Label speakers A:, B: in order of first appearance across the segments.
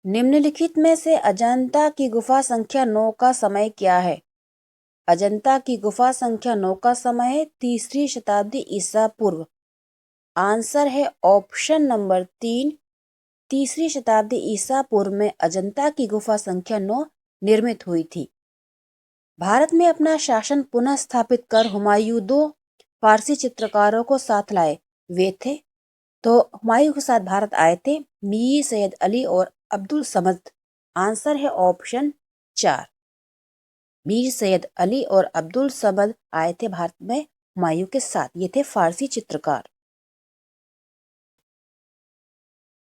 A: निम्नलिखित में से अजंता की गुफा संख्या 9 का समय क्या है? अजंता की गुफा संख्या 9 का समय है 3री शताब्दी ईसा पूर्व। आंसर है ऑप्शन नंबर 3, 3री शताब्दी ईसा पूर्व में अजंता की गुफा संख्या 9 निर्मित हुई थी। भारत में अपना शासन पुनः स्थापित कर हुमायूं 2 फारसी चित्रकारों को साथ लाए। वे थे, तो हुमायूं के साथ भारत आए थे मीर सैयद अली और अब्दुल समद। आंसर है ऑप्शन 4, मीर सैयद अली और अब्दुल समद आए थे भारत में हुमायूं के साथ। ये थे फारसी चित्रकार।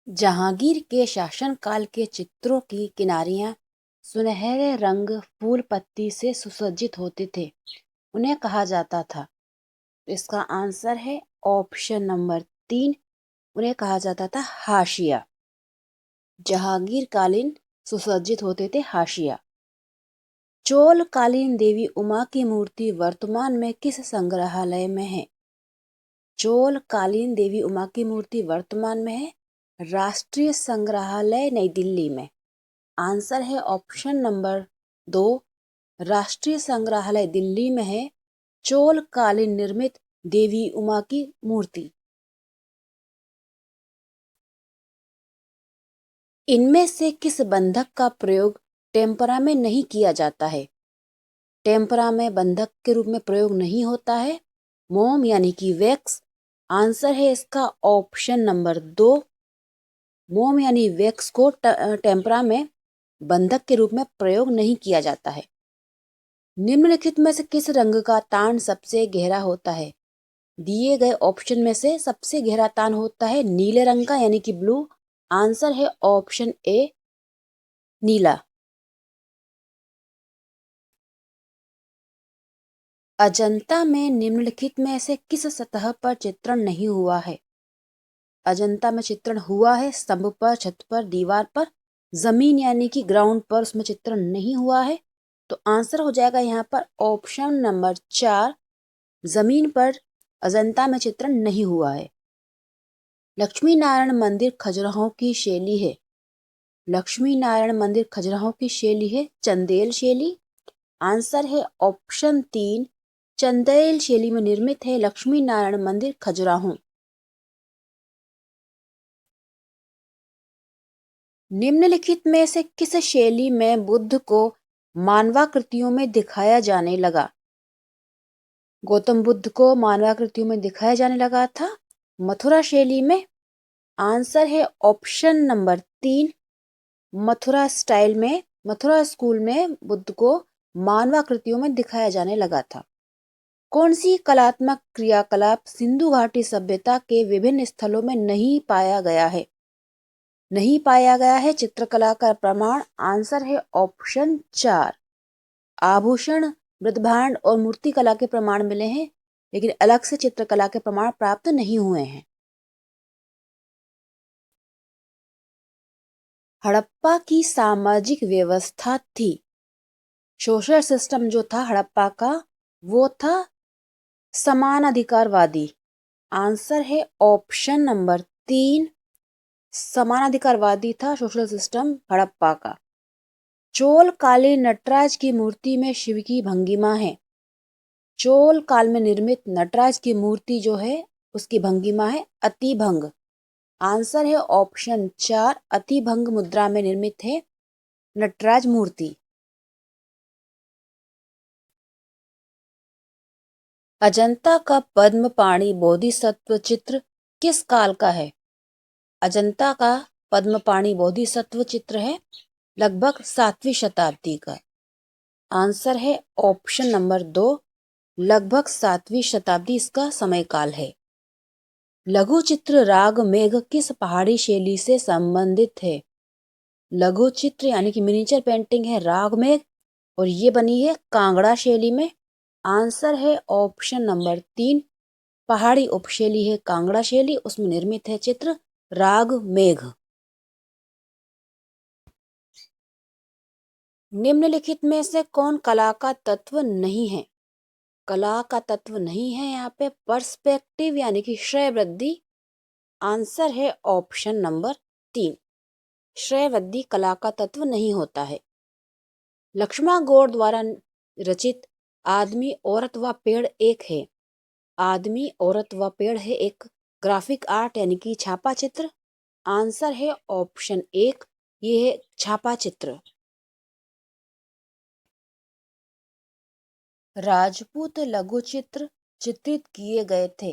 A: जहांगीर के शासनकाल के चित्रों की किनारियां सुनहरे रंग फूल पत्ती से सुसज्जित होते थे, उन्हें कहा जाता था। इसका आंसर है ऑप्शन नंबर 3, उन्हें कहा जाता था हाशिया। जहांगीर कालीन सुसज्जित होते थे हाशिया। चोल कालीन देवी उमा की मूर्ति वर्तमान में किस संग्रहालय में है? चोल कालीन देवी उमा की मूर्ति वर्तमान में है राष्ट्रीय संग्रहालय नई दिल्ली में। आंसर है ऑप्शन नंबर 2, राष्ट्रीय संग्रहालय दिल्ली में है चोल कालीन निर्मित देवी उमा की मूर्ति। इनमें से किस बंधक का प्रयोग टेम्परा में नहीं किया जाता है? टेम्परा में बंधक के रूप में प्रयोग नहीं होता है मोम यानी कि वैक्स। आंसर है इसका ऑप्शन नंबर 2, मोम यानी वैक्स को टेम्परा में बंधक के रूप में प्रयोग नहीं किया जाता है। निम्नलिखित में से किस रंग का तान सबसे गहरा होता है? दिए गए ऑप्शन में से सबसे गहरा तान होता है नीले रंग का यानी कि ब्लू। आंसर है ऑप्शन ए, नीला। अजंता में निम्नलिखित में से किस सतह पर चित्रण नहीं हुआ है? अजंता में चित्रण हुआ है स्तंभ पर, छत पर, दीवार पर, जमीन यानी कि ग्राउंड पर उसमें चित्रण नहीं हुआ है। तो आंसर हो जाएगा यहाँ पर ऑप्शन नंबर 4, जमीन पर अजंता में चित्रण नहीं हुआ है। लक्ष्मी नारायण मंदिर खजुराहो की शैली है। लक्ष्मी नारायण मंदिर खजुराहो की शैली है चंदेल शैली। आंसर है ऑप्शन 3, चंदेल शैली में निर्मित है लक्ष्मी नारायण मंदिर खजुराहो। निम्नलिखित में से किस शैली में बुद्ध को मानवाकृतियों में दिखाया जाने लगा? गौतम बुद्ध को मानवाकृतियों में दिखाया जाने लगा था मथुरा शैली में। आंसर है ऑप्शन नंबर 3, मथुरा स्टाइल में, मथुरा स्कूल में बुद्ध को मानवाकृतियों में दिखाया जाने लगा था। कौन सी कलात्मक क्रियाकलाप सिंधु घाटी सभ्यता के विभिन्न स्थलों में नहीं पाया गया है? नहीं पाया गया है चित्रकला का प्रमाण। आंसर है ऑप्शन 4, आभूषण, मृदभांड और मूर्तिकला के प्रमाण मिले हैं, लेकिन अलग से चित्रकला के प्रमाण प्राप्त नहीं हुए हैं। हड़प्पा की सामाजिक व्यवस्था थी, सोशल सिस्टम जो था हड़प्पा का वो था समान अधिकारवादी। आंसर है ऑप्शन नंबर 3, समान अधिकारवादी था सोशल सिस्टम हड़प्पा का। चोल कालीन नटराज की मूर्ति में शिव की भंगिमा है। चोल काल में निर्मित नटराज की मूर्ति जो है उसकी भंगिमा है अतिभंग। आंसर है ऑप्शन 4, अतिभंग मुद्रा में निर्मित है नटराज मूर्ति। अजंता का पद्म पाणी बोधिसत्व चित्र किस काल का है? अजंता का पद्म पाणी बोधिसत्व चित्र है लगभग 7वीं शताब्दी का। आंसर है ऑप्शन नंबर 2, लगभग 7वीं शताब्दी इसका समय काल है। लघु चित्र राग मेघ किस पहाड़ी शैली से संबंधित है? लघु चित्र यानी कि मिनिएचर पेंटिंग है राग मेघ और ये बनी है कांगड़ा शैली में। आंसर है ऑप्शन नंबर 3, पहाड़ी उपशैली है कांगड़ा शैली, उसमें निर्मित है चित्र राग मेघ। निम्नलिखित में से कौन कला का तत्व नहीं है? कला का तत्व नहीं है यहाँ पे पर्सपेक्टिव यानी कि श्रय वृद्धि। आंसर है ऑप्शन नंबर 3, श्रेयवद्दी कला का तत्व नहीं होता है। लक्ष्मण गौड़ द्वारा रचित आदमी औरत व पेड़ एक है। आदमी औरत व पेड़ है एक ग्राफिक आर्ट यानी कि छापा चित्र। आंसर है ऑप्शन 1, ये है छापा चित्र। राजपूत लघुचित्र चित्रित किए गए थे।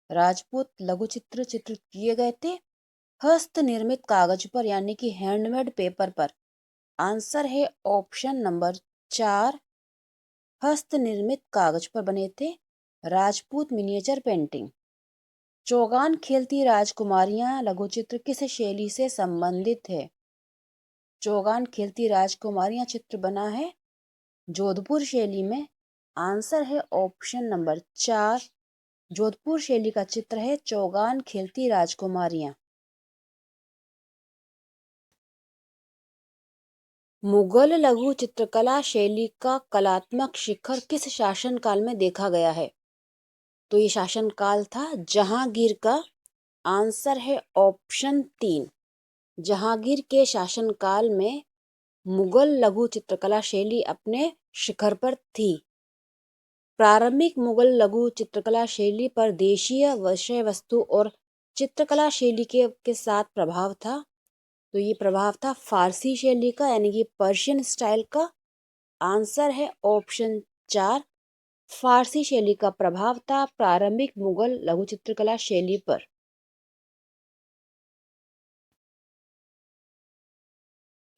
A: राजपूत लघुचित्र चित्रित किए गए थे हस्त निर्मित कागज पर यानी कि हैंडमेड पेपर पर। आंसर है ऑप्शन नंबर 4, हस्त निर्मित कागज पर बने थे राजपूत मिनिएचर पेंटिंग। चौगान खेलती राजकुमारियां लघुचित्र किस शैली से संबंधित है? चौगान खेलती राजकुमारियां चित्र बना है जोधपुर शैली में। आंसर है ऑप्शन नंबर 4, जोधपुर शैली का चित्र है चौगान खेलती राजकुमारियां। मुगल लघु चित्रकला शैली का कलात्मक शिखर किस शासनकाल में देखा गया है? तो ये शासनकाल था जहांगीर का। आंसर है ऑप्शन 3, जहांगीर के शासनकाल में मुगल लघु चित्रकला शैली अपने शिखर पर थी। प्रारंभिक मुगल लघु चित्रकला शैली पर देशीय विषय वस्तु और चित्रकला शैली के साथ प्रभाव था। तो ये प्रभाव था फारसी शैली का यानी कि पर्शियन स्टाइल का। आंसर है ऑप्शन 4, फारसी शैली का प्रभाव था प्रारंभिक मुगल लघु चित्रकला शैली पर।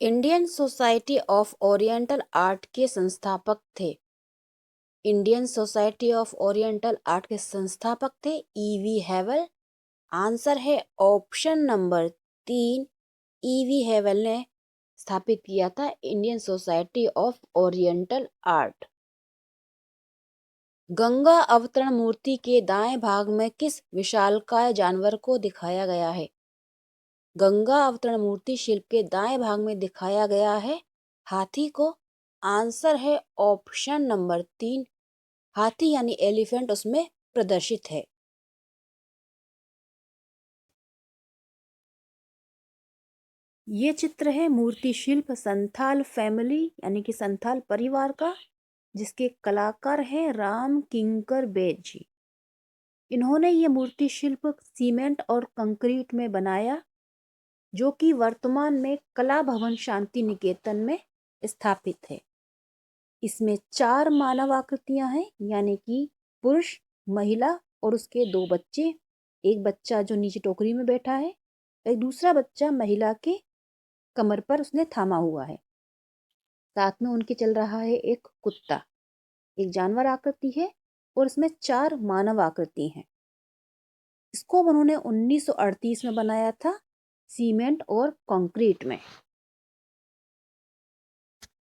A: Indian society of oriental art के संस्थापक थे। Indian society of oriental art के संस्थापक थे ईवी हैवल। आंसर है ऑप्शन नंबर 3, ईवी हैवल ने स्थापित किया था Indian society of oriental art. Ganga अवतरण मूर्ति के दाएं भाग में किस विशालकाय जानवर को दिखाया गया है? गंगा अवतरण मूर्ति शिल्प के दाएं भाग में दिखाया गया है हाथी को। आंसर है ऑप्शन नंबर 3, हाथी यानी एलिफेंट उसमें प्रदर्शित है। ये चित्र है मूर्ति शिल्प संथाल फैमिली यानी कि संथाल परिवार का, जिसके कलाकार हैं राम किंकर बेद जी। इन्होंने ये मूर्ति शिल्प सीमेंट और कंक्रीट में बनाया, जो कि वर्तमान में कला भवन शांति निकेतन में स्थापित है। इसमें 4 मानव आकृतियां हैं यानी कि पुरुष, महिला और उसके 2 बच्चे। एक बच्चा जो नीचे टोकरी में बैठा है, एक दूसरा बच्चा महिला के कमर पर उसने थामा हुआ है। साथ में उनके चल रहा है एक कुत्ता। एक जानवर आकृति है और इसमें 4 मानव आकृति हैं। इसको उन्होंने 1938 में बनाया था सीमेंट और कंक्रीट में।